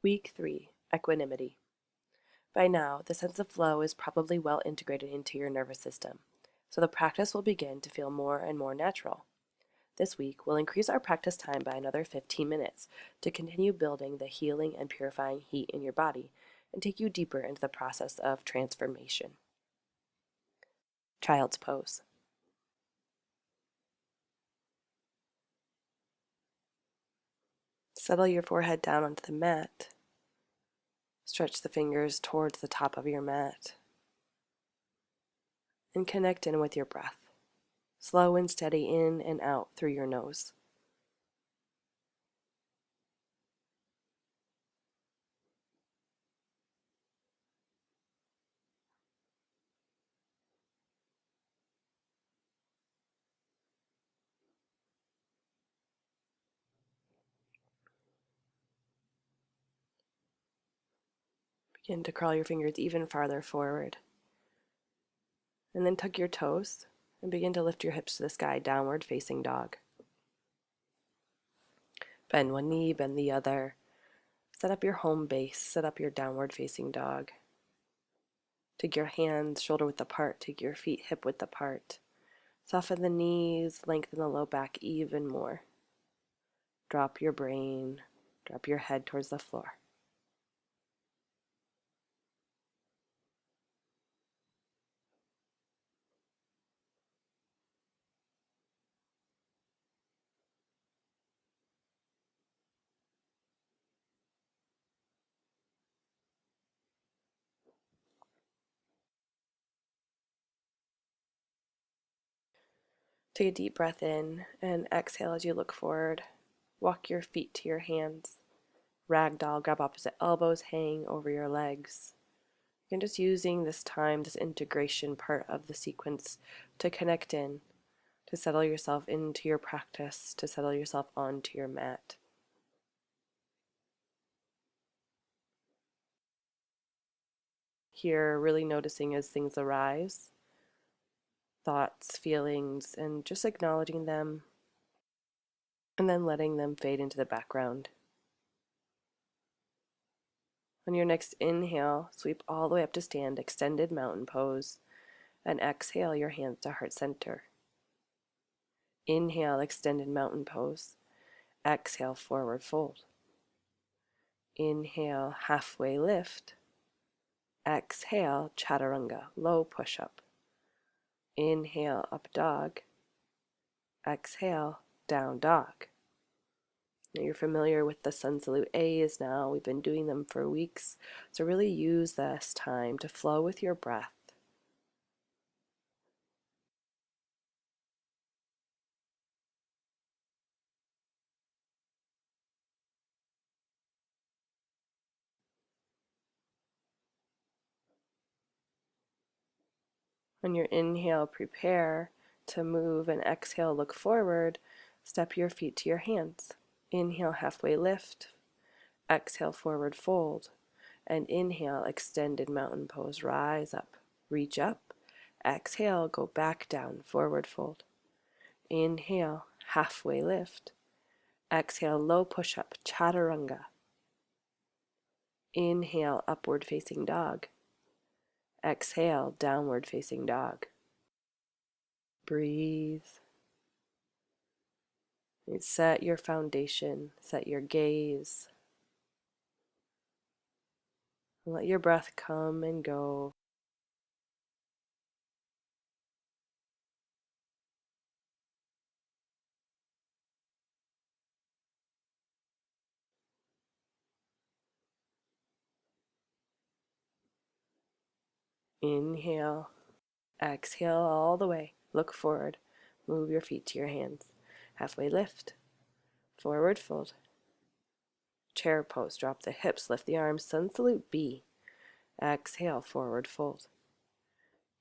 Week 3, Equanimity. By now, the sense of flow is probably well integrated into your nervous system, so the practice will begin to feel more and more natural. This week, we'll increase our practice time by another 15 minutes to continue building the healing and purifying heat in your body and take you deeper into the process of transformation. Child's Pose. Settle your forehead down onto the mat. Stretch the fingers towards the top of your mat. And connect in with your breath. Slow and steady in and out through your nose. Begin to crawl your fingers even farther forward. And then tuck your toes and begin to lift your hips to the sky, downward facing dog. Bend one knee, bend the other. Set up your home base, set up your downward facing dog. Take your hands shoulder width apart, take your feet hip width apart. Soften the knees, lengthen the low back even more. Drop your brain, drop your head towards the floor. Take a deep breath in and exhale as you look forward. Walk your feet to your hands. Ragdoll, grab opposite elbows, hang over your legs. You're just using this time, this integration part of the sequence to connect in, to settle yourself into your practice, to settle yourself onto your mat. Here, really noticing as things arise, thoughts, feelings, and just acknowledging them, and then letting them fade into the background. On your next inhale, sweep all the way up to stand, extended mountain pose, and exhale your hands to heart center. Inhale, extended mountain pose. Exhale, forward fold. Inhale, halfway lift. Exhale, chaturanga, low push-up. Inhale, up dog. Exhale, down dog. Now you're familiar with the sun salute A's now. We've been doing them for weeks. So really use this time to flow with your breath. On your inhale, prepare to move, and exhale, look forward. Step your feet to your hands. Inhale, halfway lift. Exhale, forward fold. And inhale, extended mountain pose. Rise up, reach up. Exhale, go back down, forward fold. Inhale, halfway lift. Exhale, low push-up, chaturanga. Inhale, upward facing dog. Exhale, downward facing dog. Breathe. Set your foundation, set your gaze. Let your breath come and go. Inhale. Exhale all the way. Look forward. Move your feet to your hands. Halfway lift. Forward fold. Chair pose. Drop the hips. Lift the arms. Sun salute B. Exhale. Forward fold.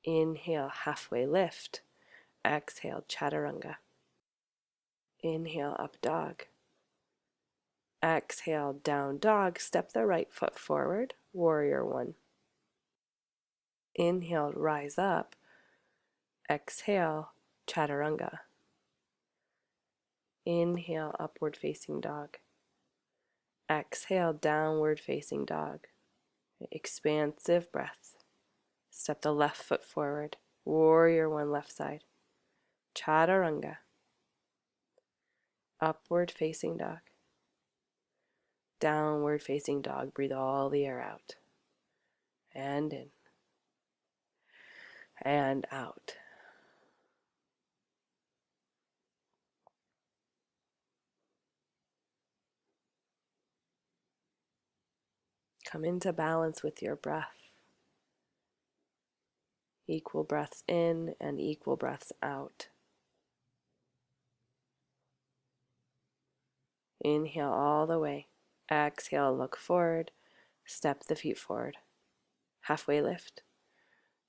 Inhale. Halfway lift. Exhale. Chaturanga. Inhale. Up dog. Exhale. Down dog. Step the right foot forward. Warrior one. Inhale. Rise up. Exhale, chaturanga. Inhale, upward facing dog. Exhale, downward facing dog. Expansive breath. Step the left foot forward. Warrior one, left side. Chaturanga. Upward facing dog. Downward facing dog. Breathe all the air out. And in. And out. Come into balance with your breath. Equal breaths in and equal breaths out. Inhale all the way. Exhale, look forward. Step the feet forward. Halfway lift.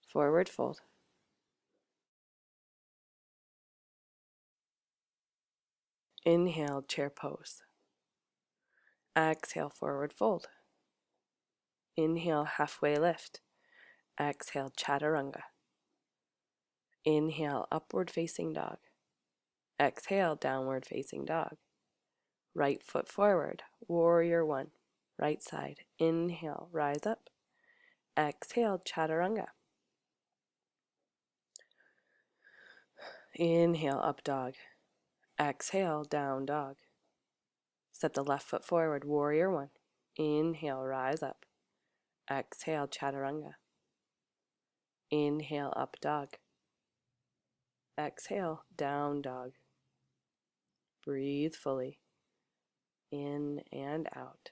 Forward fold. Inhale, chair pose. Exhale, forward fold. Inhale, halfway lift. Exhale, chaturanga. Inhale, upward facing dog. Exhale, downward facing dog. Right foot forward, warrior one. Right side, inhale, rise up. Exhale, chaturanga. Inhale, up dog. Exhale, down dog. Step the left foot forward, warrior one. Inhale, rise up. Exhale, chaturanga. Inhale, up dog. Exhale, down dog. Breathe fully. In and out.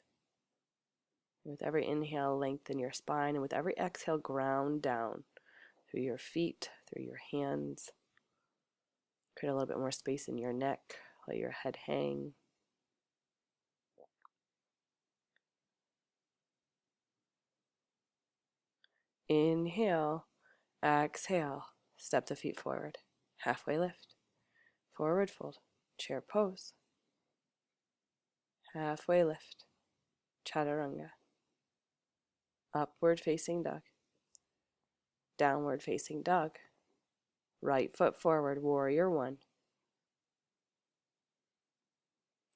With every inhale, lengthen your spine, and with every exhale, ground down through your feet, through your hands. Create a little bit more space in your neck. Let your head hang. Inhale, exhale, step the feet forward. Halfway lift, forward fold, chair pose. Halfway lift, chaturanga. Upward facing dog. Downward facing dog. Right foot forward, warrior one.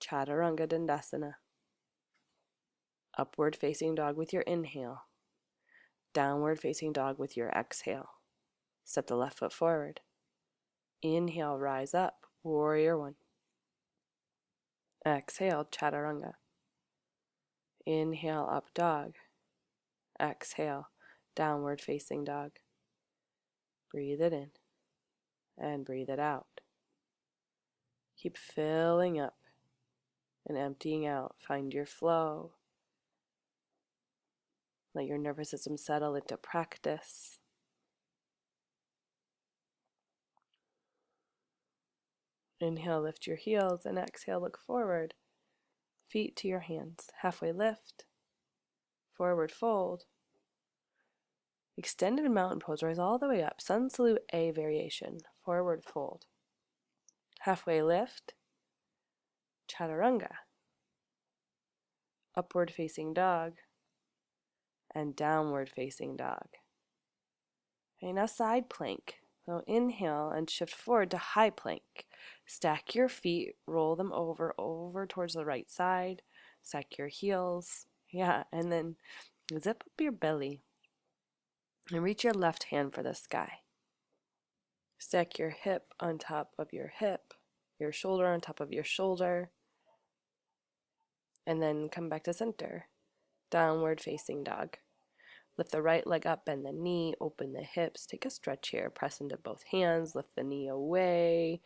Chaturanga Dandasana. Upward facing dog with your inhale. Downward facing dog with your exhale. Step the left foot forward. Inhale, rise up, warrior one. Exhale, chaturanga. Inhale, up dog. Exhale, downward facing dog. Breathe it in and breathe it out. Keep filling up and emptying out. Find your flow. Let your nervous system settle into practice. Inhale, lift your heels, and exhale, look forward. Feet to your hands. Halfway lift. Forward fold. Extended mountain pose, rise all the way up. Sun salute A variation. Forward fold. Halfway lift. Chaturanga. Upward facing dog. And downward facing dog. Okay, now side plank. So inhale and shift forward to high plank. Stack your feet, roll them over towards the right side. Stack your heels. Yeah, and then zip up your belly. And reach your left hand for the sky. Stack your hip on top of your hip, your shoulder on top of your shoulder. And then come back to center. Downward facing dog. Lift the right leg up, bend the knee, open the hips. Take a stretch here. Press into both hands. Lift the knee away.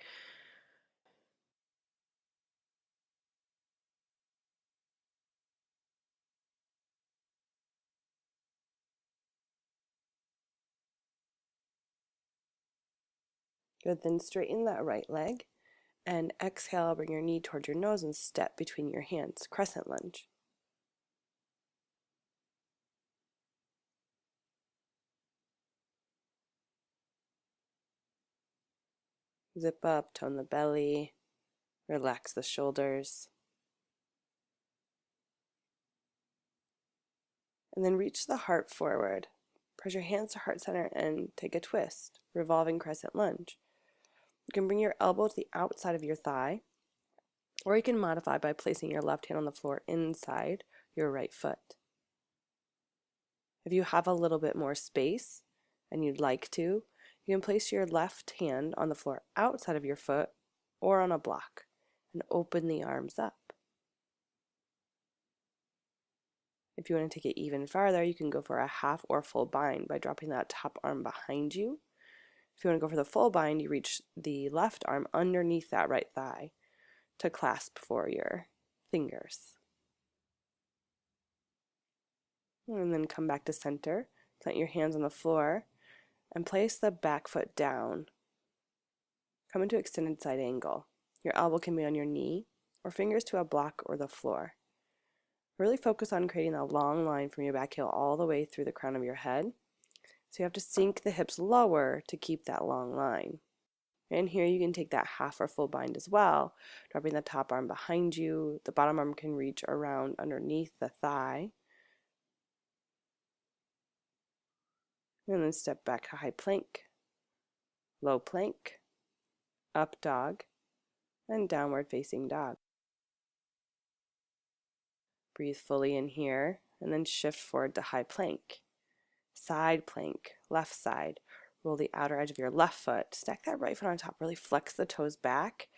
Good, then straighten that right leg. And exhale, bring your knee towards your nose and step between your hands. Crescent lunge. Zip up, tone the belly, relax the shoulders. And then reach the heart forward. Press your hands to heart center and take a twist, revolving crescent lunge. You can bring your elbow to the outside of your thigh Or you can modify by placing your left hand on the floor inside your right foot. If you have a little bit more space and you'd like to, you can place your left hand on the floor outside of your foot or on a block and open the arms up. If you want to take it even farther, you can go for a half or full bind by dropping that top arm behind you. If you want to go for the full bind, you reach the left arm underneath that right thigh to clasp for your fingers. And then come back to center, plant your hands on the floor, and place the back foot down. Come into extended side angle. Your elbow can be on your knee or fingers to a block or the floor. Really focus on creating a long line from your back heel all the way through the crown of your head. So you have to sink the hips lower to keep that long line. And here you can take that half or full bind as well, dropping the top arm behind you. The bottom arm can reach around underneath the thigh. And then step back to high plank, low plank, up dog, and downward facing dog. Breathe fully in here, and then shift forward to high plank. Side plank, left side. Roll the outer edge of your left foot. Stack that right foot on top. Really flex the toes back.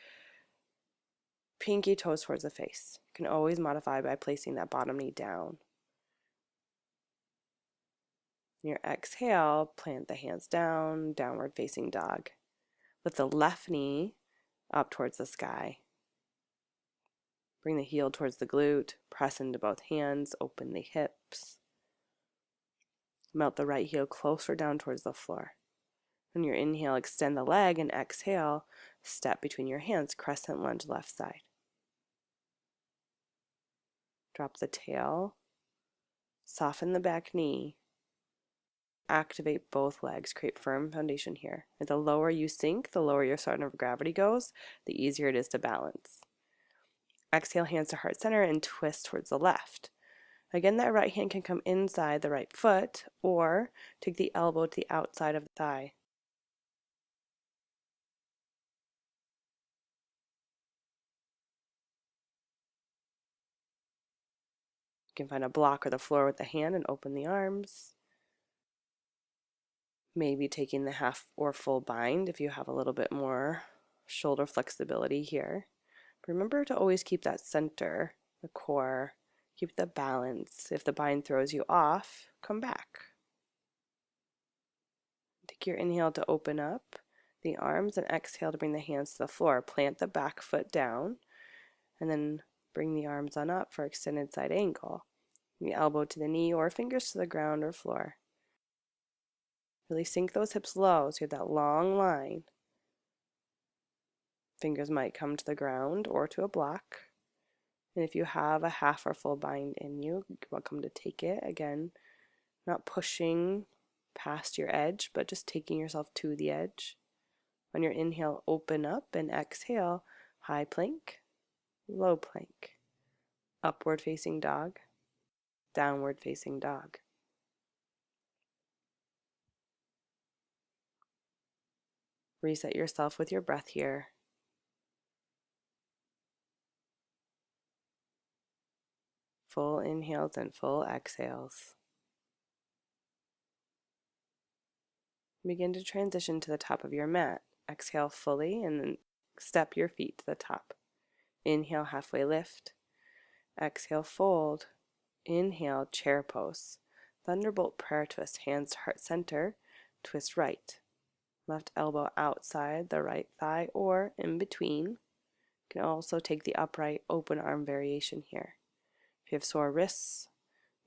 Pinky toes towards the face. You can always modify by placing that bottom knee down. In your exhale, plant the hands down, downward facing dog. Lift the left knee up towards the sky. Bring the heel towards the glute, press into both hands, open the hips. Melt the right heel closer down towards the floor. On your inhale, extend the leg, and exhale, step between your hands, crescent lunge left side. Drop the tail, soften the back knee, activate both legs, create firm foundation here. And the lower you sink, the lower your center of gravity goes, the easier it is to balance. Exhale, hands to heart center and twist towards the left. Again, that right hand can come inside the right foot or take the elbow to the outside of the thigh. You can find a block or the floor with the hand and open the arms. Maybe taking the half or full bind if you have a little bit more shoulder flexibility here. Remember to always keep that center, the core, keep the balance. If the bind throws you off, come back. Take your inhale to open up the arms and exhale to bring the hands to the floor. Plant the back foot down and then bring the arms on up for extended side angle. The elbow to the knee or fingers to the ground or floor. Really sink those hips low so you have that long line. Fingers might come to the ground or to a block. And if you have a half or full bind in you, you're welcome to take it. Again, not pushing past your edge, but just taking yourself to the edge. On your inhale, open up, and exhale, high plank, low plank, upward facing dog, downward facing dog. Reset yourself with your breath here. Full inhales and full exhales. Begin to transition to the top of your mat. Exhale fully and then step your feet to the top. Inhale, halfway lift. Exhale, fold. Inhale, chair pose. Thunderbolt prayer twist, hands to heart center. Twist right. Left elbow outside the right thigh or in between. You can also take the upright open arm variation here. If you have sore wrists,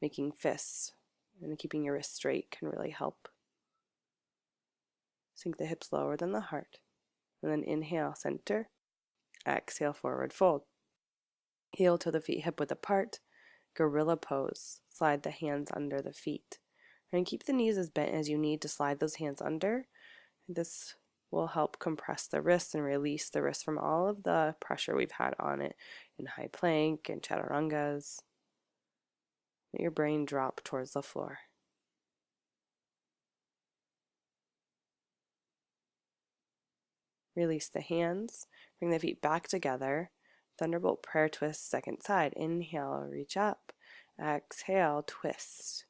making fists and keeping your wrists straight can really help. Sink the hips lower than the heart. And then inhale, center. Exhale, forward fold. Heel to the feet hip width apart. Gorilla pose. Slide the hands under the feet. And keep the knees as bent as you need to slide those hands under. This will help compress the wrists and release the wrists from all of the pressure we've had on it in high plank and chaturangas. Let your brain drop towards the floor. Release the hands, bring the feet back together, Thunderbolt prayer twist, second side. Inhale, reach up. Exhale, twist.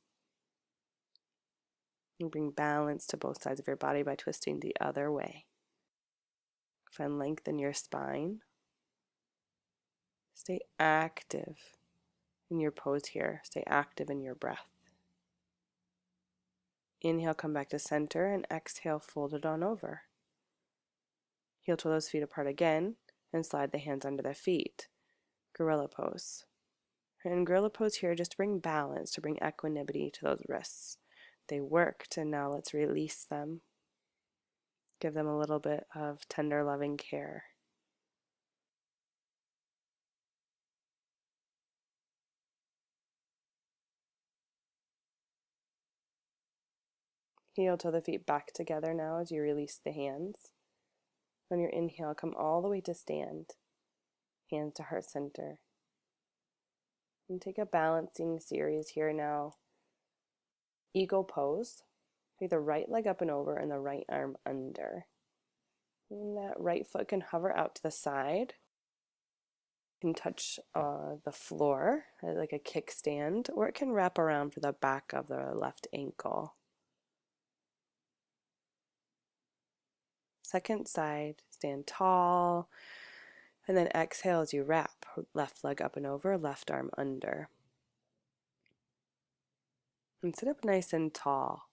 And bring balance to both sides of your body by twisting the other way. Find length in your spine. Stay active in your pose here. Stay active in your breath. Inhale, come back to center, and exhale, fold it on over. Heel toe those feet apart again, and slide the hands under the feet. Gorilla pose. In gorilla pose here, just to bring balance, to bring equanimity to those wrists. They worked, and now let's release them. Give them a little bit of tender, loving care. Heel toe the feet back together now as you release the hands. On your inhale, come all the way to stand. Hands to heart center. And take a balancing series here now. Eagle pose. Take the right leg up and over and the right arm under. And that right foot can hover out to the side. You can touch the floor like a kickstand, or it can wrap around for the back of the left ankle. Second side, stand tall, and then exhale as you wrap. Left leg up and over, left arm under. And sit up nice and tall.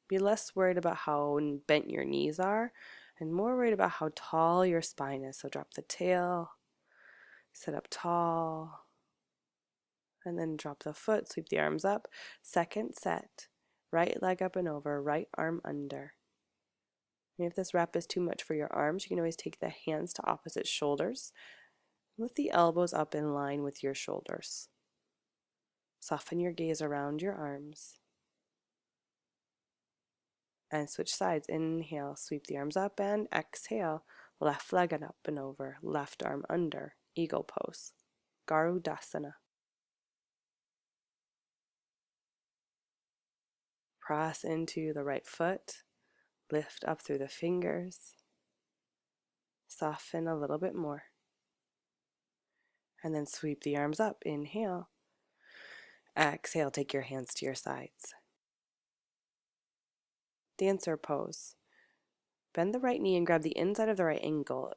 Be less worried about how bent your knees are, and more worried about how tall your spine is. So drop the tail, sit up tall, and then drop the foot, sweep the arms up. Second set, right leg up and over, right arm under. And if this wrap is too much for your arms, you can always take the hands to opposite shoulders. Lift the elbows up in line with your shoulders. Soften your gaze around your arms. And switch sides. Inhale, sweep the arms up, and exhale, left leg up and over, left arm under, eagle pose, Garudasana. Press into the right foot. Lift up through the fingers. Soften a little bit more. And then sweep the arms up. Inhale. Exhale, take your hands to your sides. Dancer pose. Bend the right knee and grab the inside of the right ankle.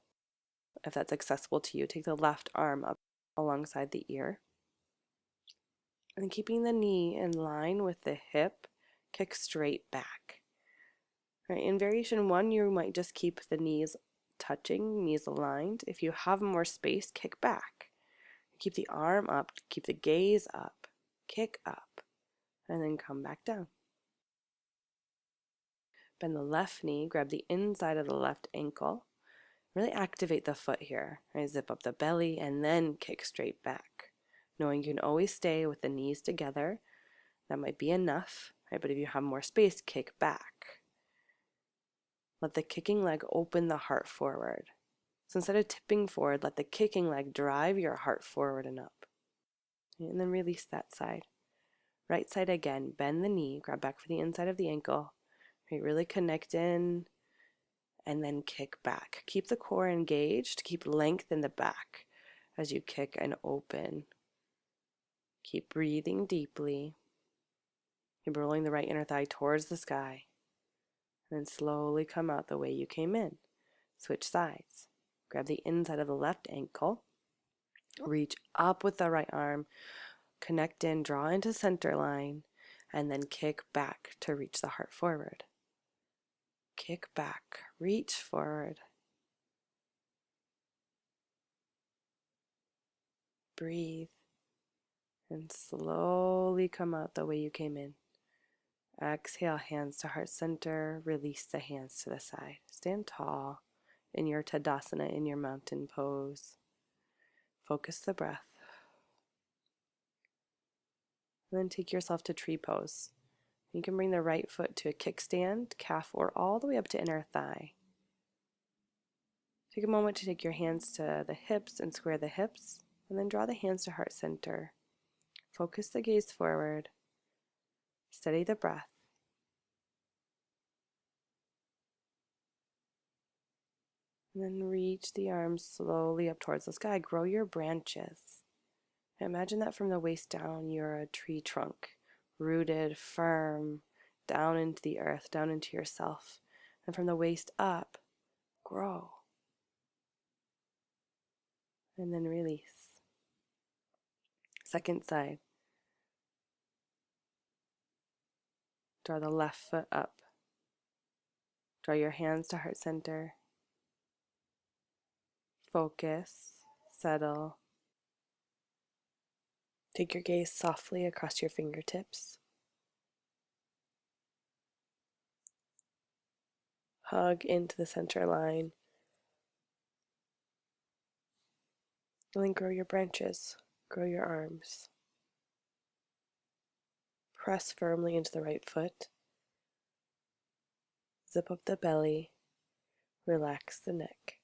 If that's accessible to you, take the left arm up alongside the ear. And keeping the knee in line with the hip, kick straight back. Right, in variation 1, you might just keep the knees touching, knees aligned. If you have more space, kick back. Keep the arm up, keep the gaze up, kick up, and then come back down. Bend the left knee, grab the inside of the left ankle. Really activate the foot here. Right, zip up the belly and then kick straight back. Knowing you can always stay with the knees together. That might be enough, right? But if you have more space, kick back. Let the kicking leg open the heart forward. So instead of tipping forward, let the kicking leg drive your heart forward and up. And then release that side. Right side again, bend the knee, grab back for the inside of the ankle. Right, really connect in, and then kick back. Keep the core engaged, keep length in the back as you kick and open. Keep breathing deeply. Keep rolling the right inner thigh towards the sky. And then slowly come out the way you came in. Switch sides. Grab the inside of the left ankle. Reach up with the right arm. Connect in, draw into center line, and then kick back to reach the heart forward. Kick back, reach forward. Breathe, and slowly come out the way you came in. Exhale, hands to heart center, release the hands to the side. Stand tall in your Tadasana, in your mountain pose. Focus the breath. And then take yourself to tree pose. You can bring the right foot to a kickstand, calf, or all the way up to inner thigh. Take a moment to take your hands to the hips and square the hips, and then draw the hands to heart center. Focus the gaze forward. Steady the breath. And then reach the arms slowly up towards the sky. Grow your branches. Imagine that from the waist down, you're a tree trunk, rooted, firm, down into the earth, down into yourself. And from the waist up, grow. And then release. Second side. Draw the left foot up. Draw your hands to heart center. Focus, settle. Take your gaze softly across your fingertips. Hug into the center line. And then grow your branches, grow your arms. Press firmly into the right foot. Zip up the belly. Relax the neck.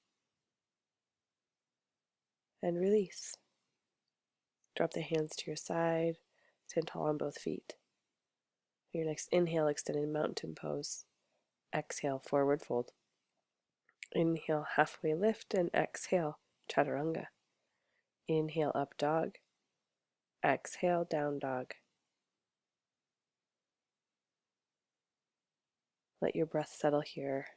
And release. Drop the hands to your side. Stand tall on both feet. Your next inhale, extended mountain pose. Exhale, forward fold. Inhale, halfway lift, and exhale, chaturanga. Inhale, up dog. Exhale, down dog. Let your breath settle here.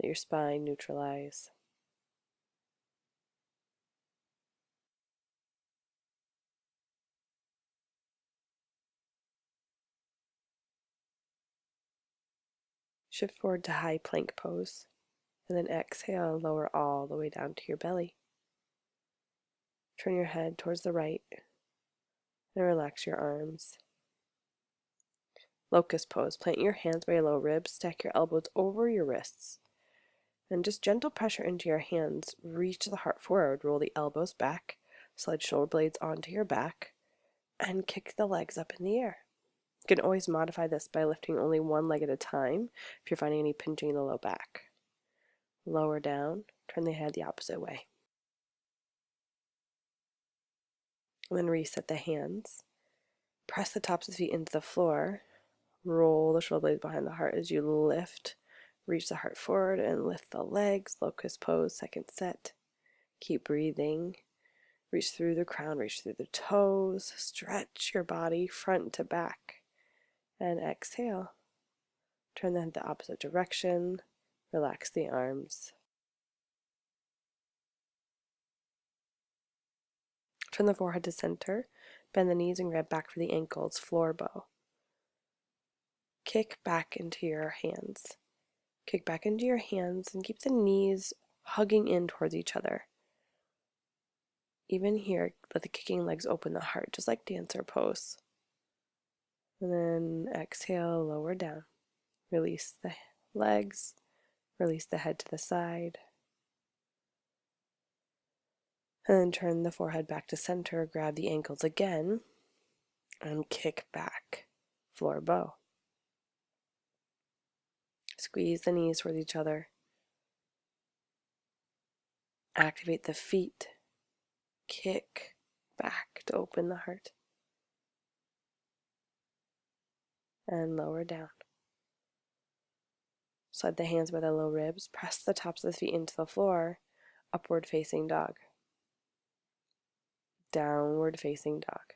Let your spine neutralize. Shift forward to high plank pose, and then exhale, lower all the way down to your belly. Turn your head towards the right, and relax your arms. Locust pose. Plant your hands by your low ribs, stack your elbows over your wrists, and just gentle pressure into your hands. Reach the heart forward, roll the elbows back, slide shoulder blades onto your back, and kick the legs up in the air. You can always modify this by lifting only one leg at a time if you're finding any pinching in the low back. Lower down, turn the head the opposite way. And then reset the hands. Press the tops of the feet into the floor. Roll the shoulder blades behind the heart as you lift. Reach the heart forward and lift the legs. Locust pose, second set. Keep breathing. Reach through the crown, reach through the toes. Stretch your body front to back. And exhale. Turn the head the opposite direction. Relax the arms. Turn the forehead to center. Bend the knees and grab back for the ankles. Floor bow. Kick back into your hands. Kick back into your hands and keep the knees hugging in towards each other. Even here, let the kicking legs open the heart, just like dancer pose. And then exhale, lower down. Release the legs. Release the head to the side. And then turn the forehead back to center. Grab the ankles again. And kick back. Floor bow. Squeeze the knees towards each other. Activate the feet. Kick back to open the heart. And lower down. Slide the hands by the low ribs. Press the tops of the feet into the floor. Upward facing dog. Downward facing dog.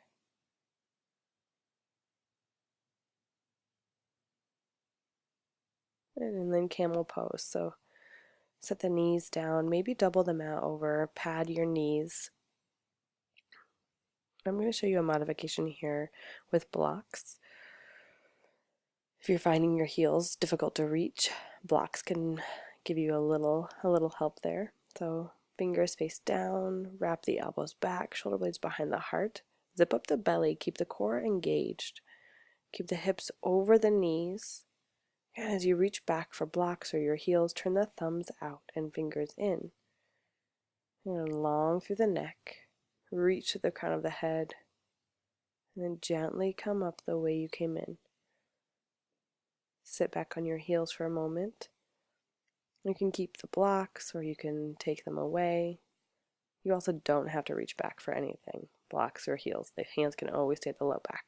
And then camel pose. So set the knees down. Maybe double them out over. Pad your knees. I'm going to show you a modification here with blocks. If you're finding your heels difficult to reach, blocks can give you a little help there. So fingers face down, wrap the elbows back, shoulder blades behind the heart. Zip up the belly, keep the core engaged. Keep the hips over the knees. And as you reach back for blocks or your heels, turn the thumbs out and fingers in. And long through the neck. Reach to the crown of the head. And then gently come up the way you came in. Sit back on your heels for a moment. You can keep the blocks or you can take them away. You also don't have to reach back for anything, blocks or heels. The hands can always stay at the low back.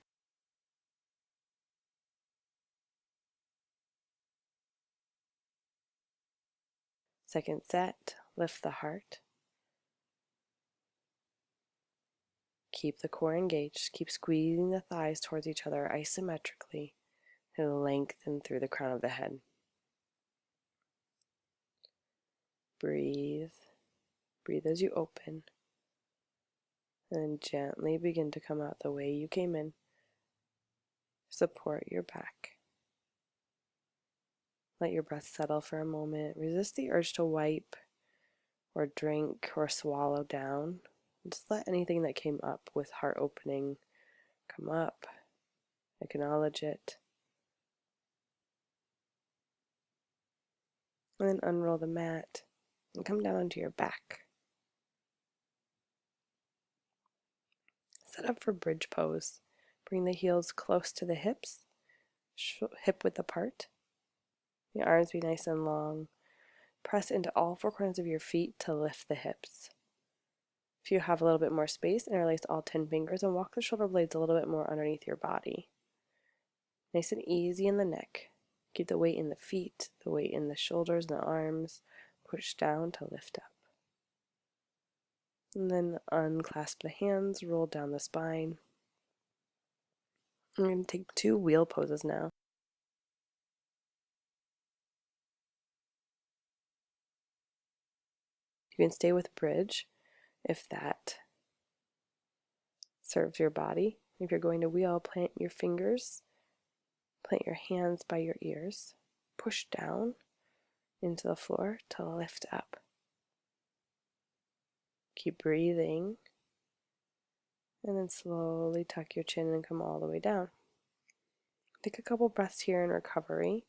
Second set, lift the heart. Keep the core engaged. Keep squeezing the thighs towards each other isometrically and lengthen through the crown of the head. Breathe. Breathe as you open. And then gently begin to come out the way you came in. Support your back. Let your breath settle for a moment. Resist the urge to wipe or drink or swallow down. Just let anything that came up with heart opening come up. Acknowledge it. And then unroll the mat and come down onto your back. Set up for bridge pose. Bring the heels close to the hips, hip width apart. Your arms be nice and long. Press into all four corners of your feet to lift the hips. If you have a little bit more space, interlace all 10 fingers and walk the shoulder blades a little bit more underneath your body. Nice and easy in the neck. Keep the weight in the feet, the weight in the shoulders and the arms. Push down to lift up. And then unclasp the hands, roll down the spine. I'm going to take 2 wheel poses now. You can stay with bridge if that serves your body. If you're going to wheel, plant your fingers, plant your hands by your ears, push down into the floor to lift up. Keep breathing, and then slowly tuck your chin and come all the way down. Take a couple breaths here in recovery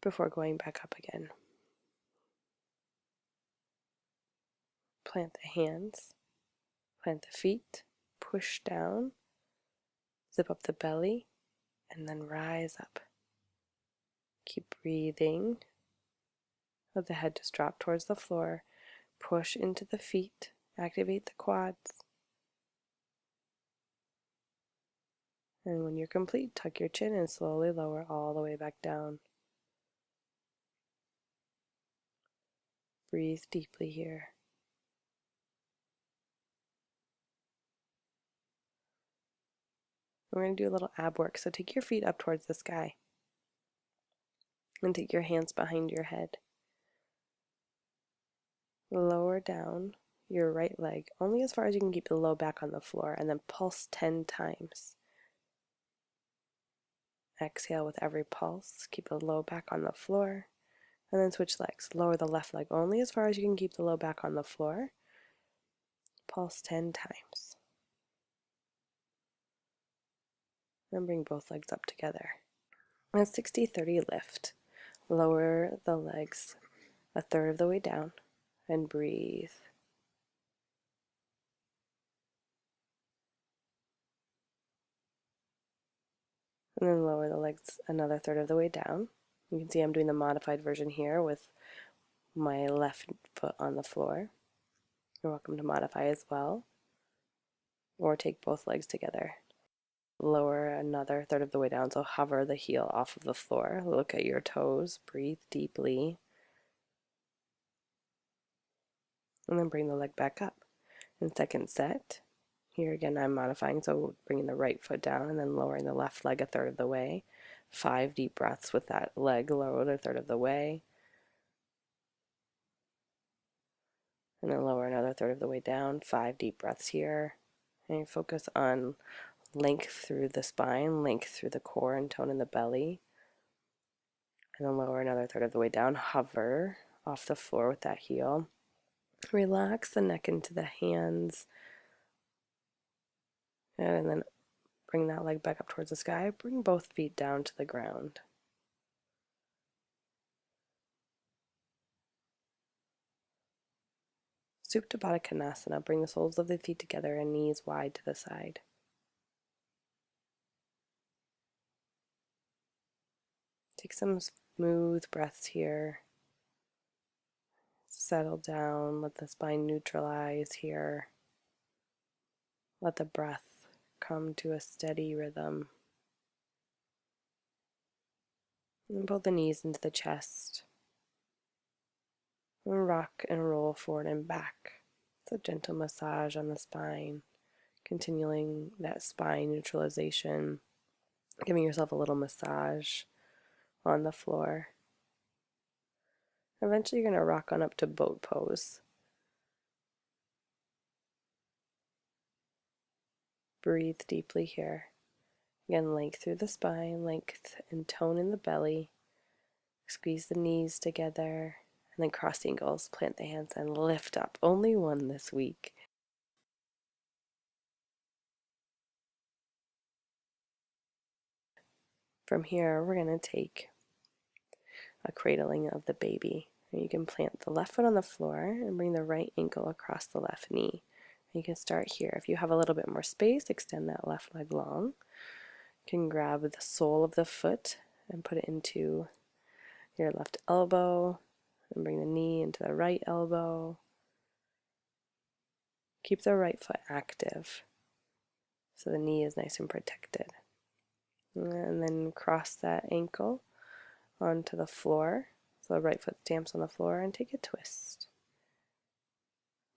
before going back up again. Plant the hands, plant the feet, push down, zip up the belly, and then rise up. Keep breathing. Let the head just drop towards the floor. Push into the feet, activate the quads. And when you're complete, tuck your chin and slowly lower all the way back down. Breathe deeply here. We're going to do a little ab work, so take your feet up towards the sky. And take your hands behind your head. Lower down your right leg, only as far as you can keep the low back on the floor, and then pulse 10 times. Exhale with every pulse, keep the low back on the floor, and then switch legs. Lower the left leg only as far as you can keep the low back on the floor. Pulse 10 times. And bring both legs up together. A 60-30 lift. Lower the legs a third of the way down and breathe. And then lower the legs another third of the way down. You can see I'm doing the modified version here with my left foot on the floor. You're welcome to modify as well, or take both legs together. Lower another third of the way down, so hover the heel off of the floor. Look at your toes, breathe deeply, and then bring the leg back up. In second set, here again I'm modifying, so bringing the right foot down and then lowering the left leg a third of the way. 5 deep breaths with that leg lowered a third of the way. And then lower another third of the way down. 5 deep breaths here. And you focus on length through the spine, length through the core and tone in the belly. And then lower another third of the way down. Hover off the floor with that heel. Relax the neck into the hands. And then bring that leg back up towards the sky. Bring both feet down to the ground. Supta Baddha Konasana. Bring the soles of the feet together and knees wide to the side. Take some smooth breaths here. Settle down. Let the spine neutralize here. Let the breath come to a steady rhythm. And pull the knees into the chest. And rock and roll forward and back. It's a gentle massage on the spine, continuing that spine neutralization, giving yourself a little massage on the floor. Eventually you're going to rock on up to boat pose. Breathe deeply here. Again, length through the spine, length and tone in the belly. Squeeze the knees together, and then cross the ankles, plant the hands, and lift up. Only one this week. From here, we're going to take a cradling of the baby. You can plant the left foot on the floor and bring the right ankle across the left knee. You can start here. If you have a little bit more space, extend that left leg long. You can grab the sole of the foot and put it into your left elbow and bring the knee into the right elbow. Keep the right foot active so the knee is nice and protected. And then cross that ankle onto the floor. So the right foot stamps on the floor and take a twist.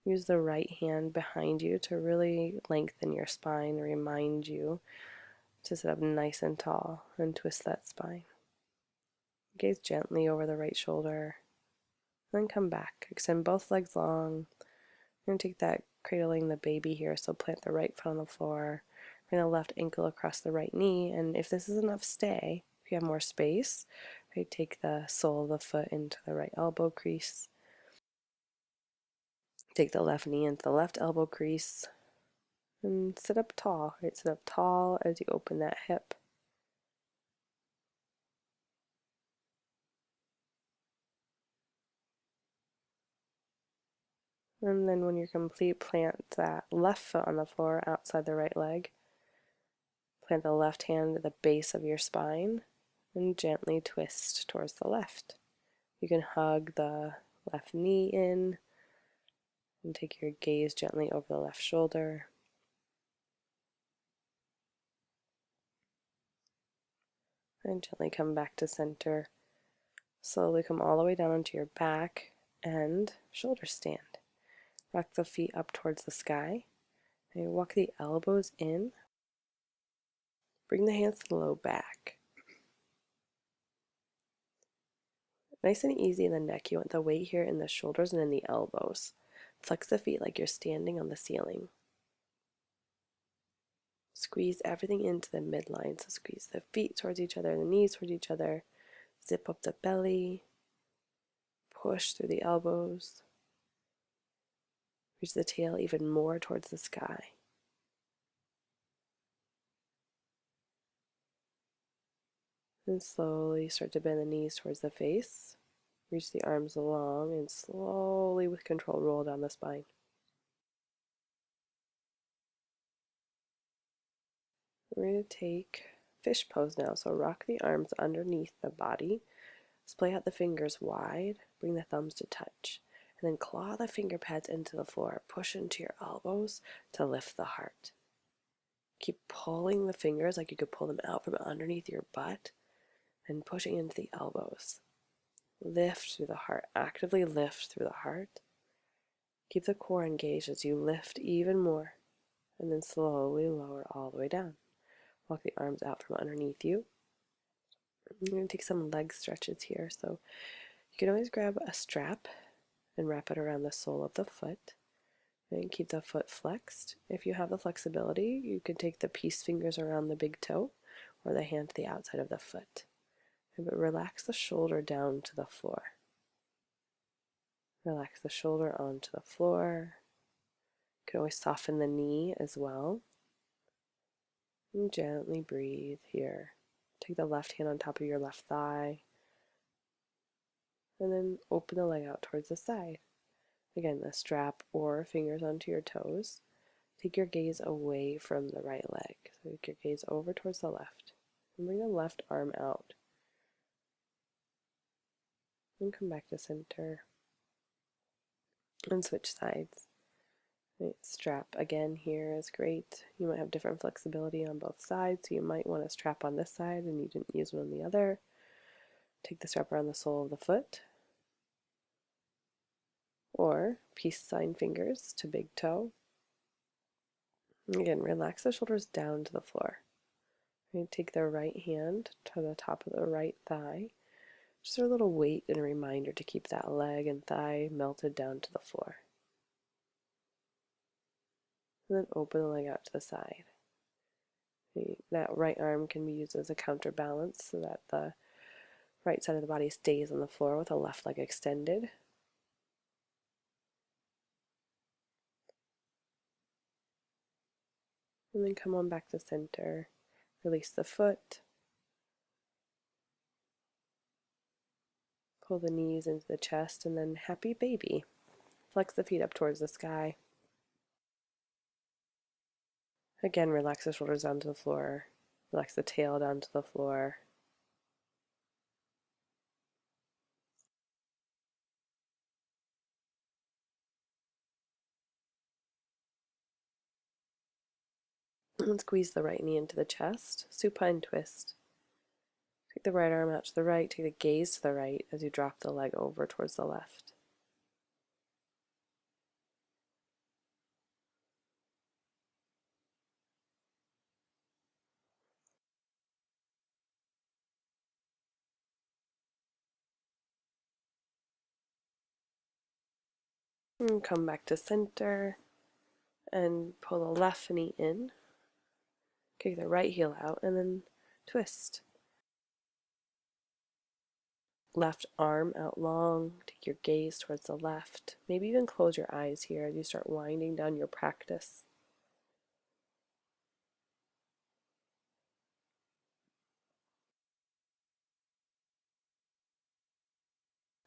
Use the right hand behind you to really lengthen your spine, remind you to sit up nice and tall and twist that spine. Gaze gently over the right shoulder, then come back. Extend both legs long. You're going to take that cradling the baby here, so plant the right foot on the floor, bring the left ankle across the right knee, and if this is enough, stay. If you have more space, right, take the sole of the foot into the right elbow crease. Take the left knee into the left elbow crease, and sit up tall, right? Sit up tall as you open that hip. And then when you're complete, plant that left foot on the floor outside the right leg. Plant the left hand at the base of your spine and gently twist towards the left. You can hug the left knee in and take your gaze gently over the left shoulder. And gently come back to center. Slowly come all the way down onto your back and shoulder stand. Rock the feet up towards the sky. And you walk the elbows in. Bring the hands to the low back. Nice and easy in the neck. You want the weight here in the shoulders and in the elbows. Flex the feet like you're standing on the ceiling. Squeeze everything into the midline. So squeeze the feet towards each other, the knees towards each other. Zip up the belly. Push through the elbows. Reach the tail even more towards the sky. And slowly start to bend the knees towards the face. Reach the arms long and slowly with control roll down the spine. We're going to take fish pose now. So rock the arms underneath the body. Splay out the fingers wide. Bring the thumbs to touch. And then claw the finger pads into the floor. Push into your elbows to lift the heart. Keep pulling the fingers like you could pull them out from underneath your butt and pushing into the elbows. Lift through the heart. Actively lift through the heart. Keep the core engaged as you lift even more. And then slowly lower all the way down. Walk the arms out from underneath you. You're going to take some leg stretches here. So you can always grab a strap and wrap it around the sole of the foot. And keep the foot flexed. If you have the flexibility, you can take the peace fingers around the big toe or the hand to the outside of the foot. But relax the shoulder down to the floor. Relax the shoulder onto the floor. You can always soften the knee as well. And gently breathe here. Take the left hand on top of your left thigh. And then open the leg out towards the side. Again, the strap or fingers onto your toes. Take your gaze away from the right leg. So take your gaze over towards the left. And bring the left arm out. And come back to center. And switch sides. Right, strap again here is great. You might have different flexibility on both sides, so you might want to strap on this side and you didn't use one on the other. Take the strap around the sole of the foot. or peace sign fingers to big toe. Again, relax the shoulders down to the floor. Take the right hand to the top of the right thigh. Just a little weight and a reminder to keep that leg and thigh melted down to the floor. And then open the leg out to the side. That right arm can be used as a counterbalance so that the right side of the body stays on the floor with the left leg extended. And then come on back to center. Release the foot. Pull the knees into the chest, and then happy baby. Flex the feet up towards the sky. Again, relax the shoulders down to the floor. Relax the tail down to the floor. And squeeze the right knee into the chest. Supine twist. Take the right arm out to the right. Take the gaze to the right as you drop the leg over towards the left. And come back to center and pull the left knee in. Kick the right heel out and then twist. Left arm out long. Take your gaze towards the left. Maybe even close your eyes here as you start winding down your practice.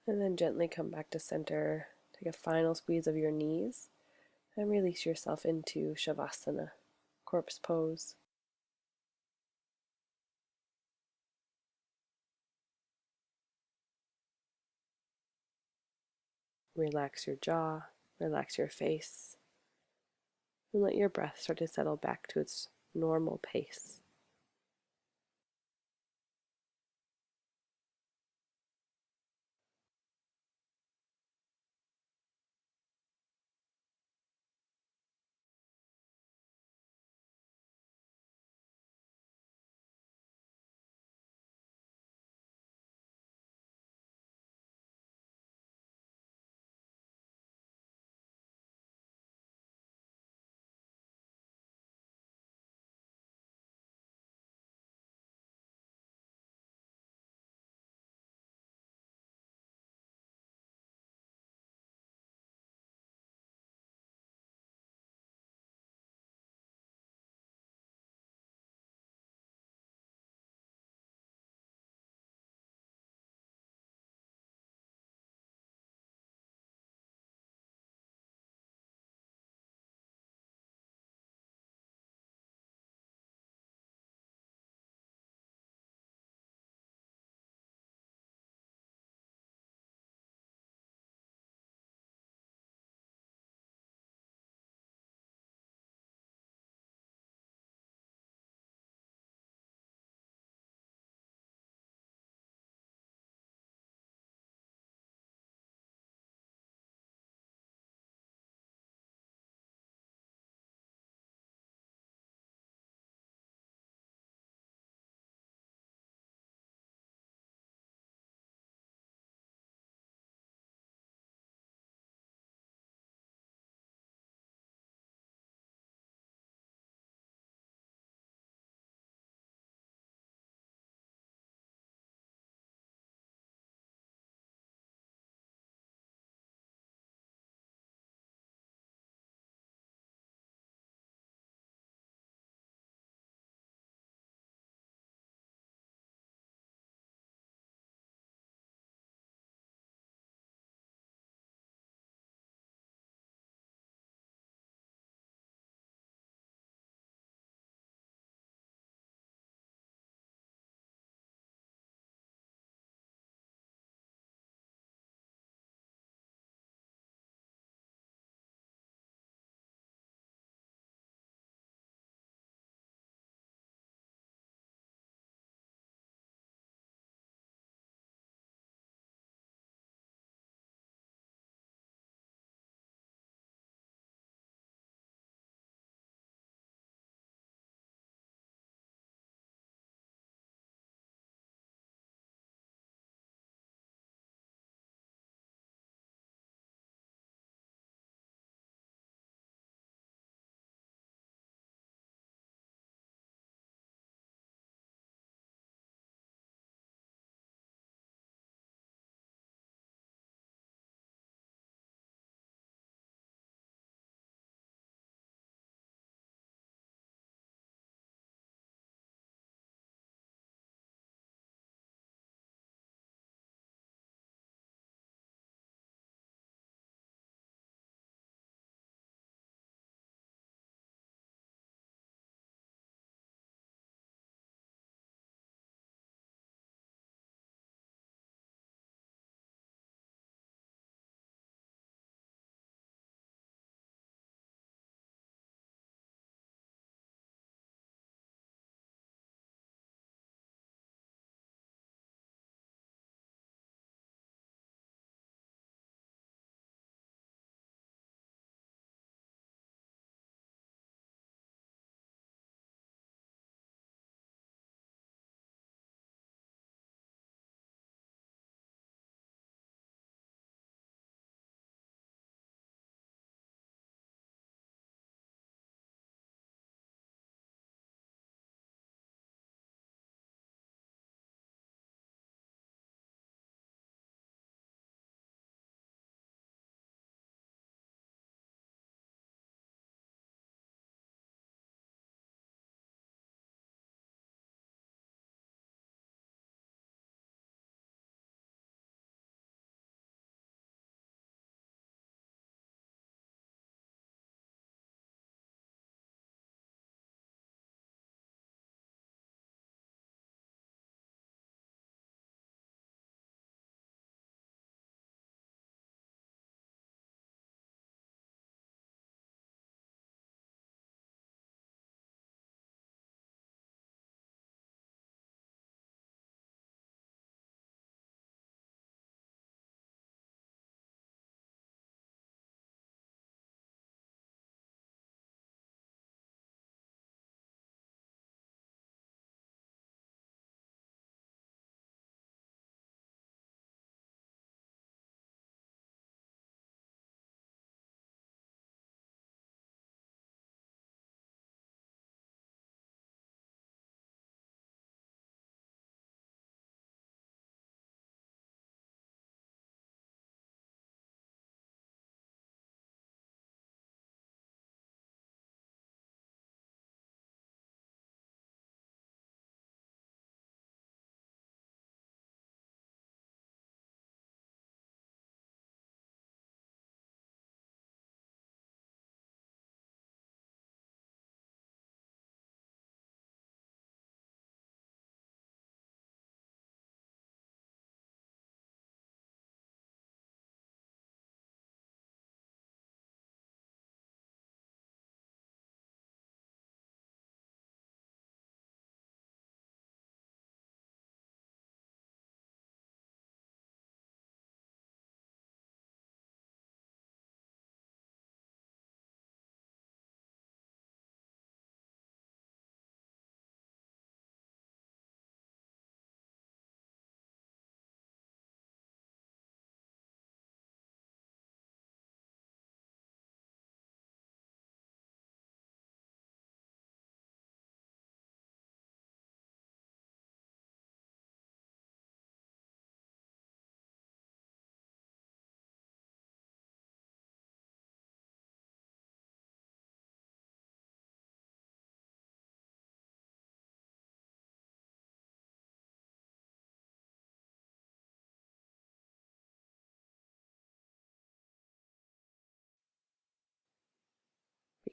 And then gently come back to center. Take a final squeeze of your knees and release yourself into Shavasana, corpse pose. Relax your jaw, relax your face, and let your breath start to settle back to its normal pace.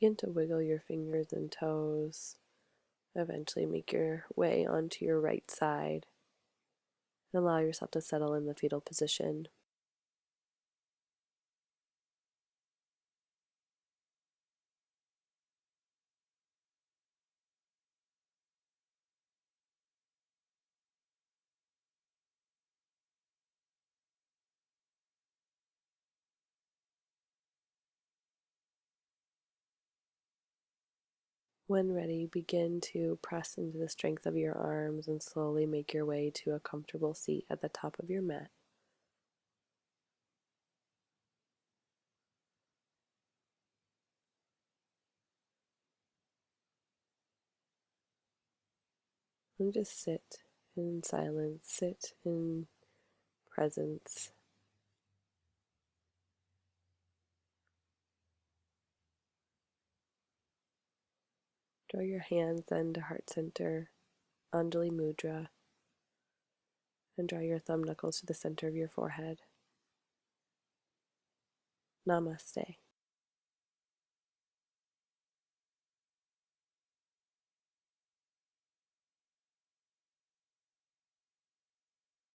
Begin to wiggle your fingers and toes. Eventually make your way onto your right side and allow yourself to settle in the fetal position. When ready, begin to press into the strength of your arms and slowly make your way to a comfortable seat at the top of your mat. And just sit in silence, sit in presence. Draw your hands then to heart center, Anjali Mudra, and draw your thumb knuckles to the center of your forehead. Namaste.